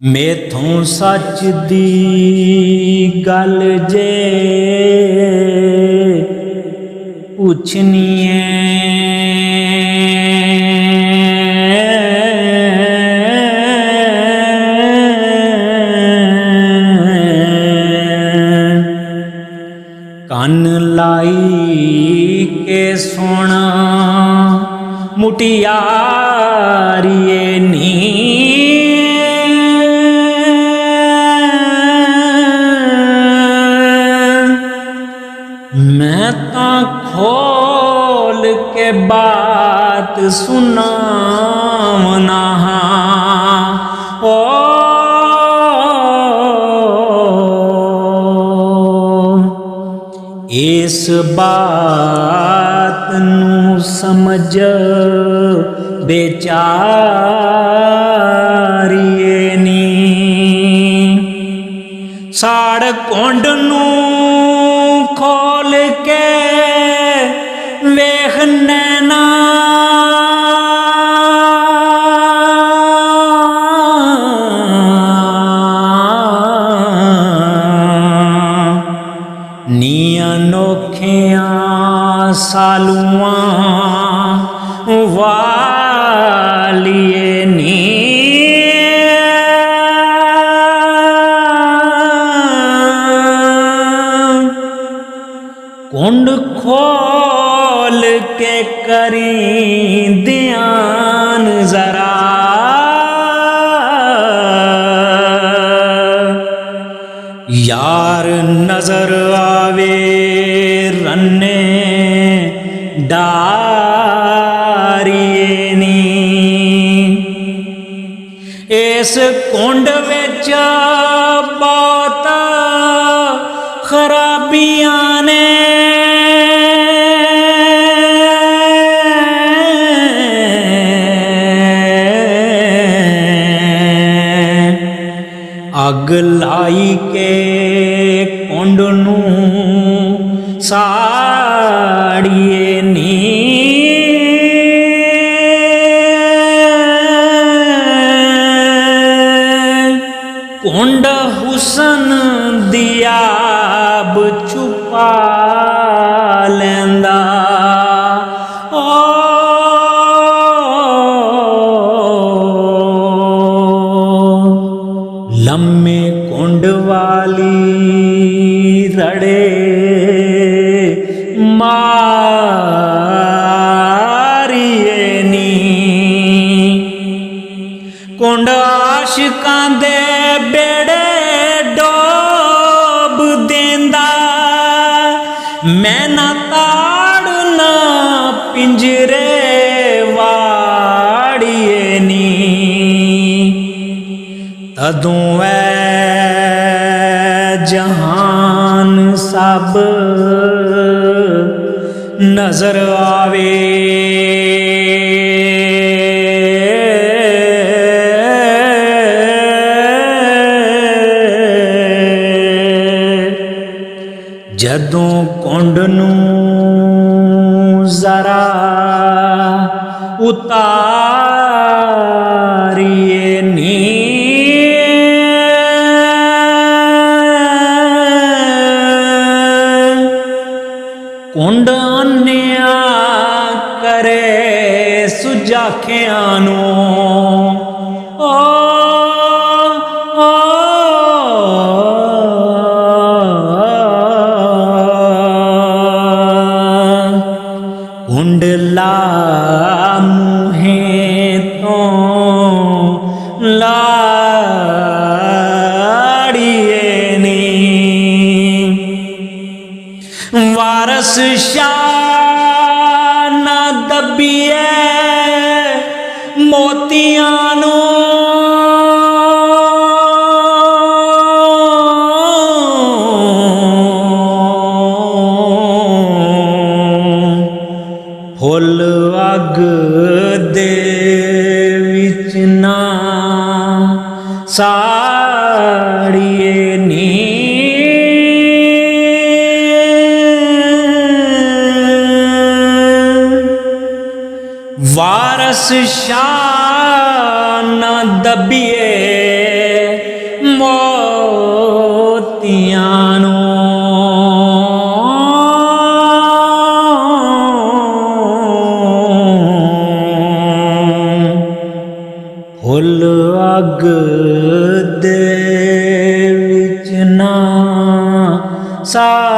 मेथों सच दी गल जे पुछनी कन लाई के सोना मुटियारिए नी मैं ता खोल के बात सुनावना ओ इस बात नू समझ बेचारिए नी साड़ कुंड नू खोल के वेख नैना नी अनोखिया सालुआ वालिए नी कुंड खोल के करी ध्यान जरा यार नजर आवे रन्ने डारिए नी इस कुंड विच बहुत खराबियां ने अग लाई के कुंड नू साड़िए नी कुंड हुसन दियाब छुपा लेंदा लम्मे कुंड वाली रड़े मारिए नी कुंड आशिकां दे बेड़े डोब देंदा मैं ना ताड़ ना पिंजरे वाड़िए नी तदों जहान सब नजर आवे जदों कुंड नू जरा उतारिए नी कुंड अन्या करे सुजाखियां नू कुंड ला मुहे तो लाड़िए नी वारस शाह न दबिए मोतियां नू फुल अग दे विच ना साड़िए नी वारस शाह न दबिए ਮੋਤੀਆਂ ਨੂੰ ਫੁੱਲ ਅੱਗ ਦੇ ਵਿੱਚ ਨਾ ਸਾ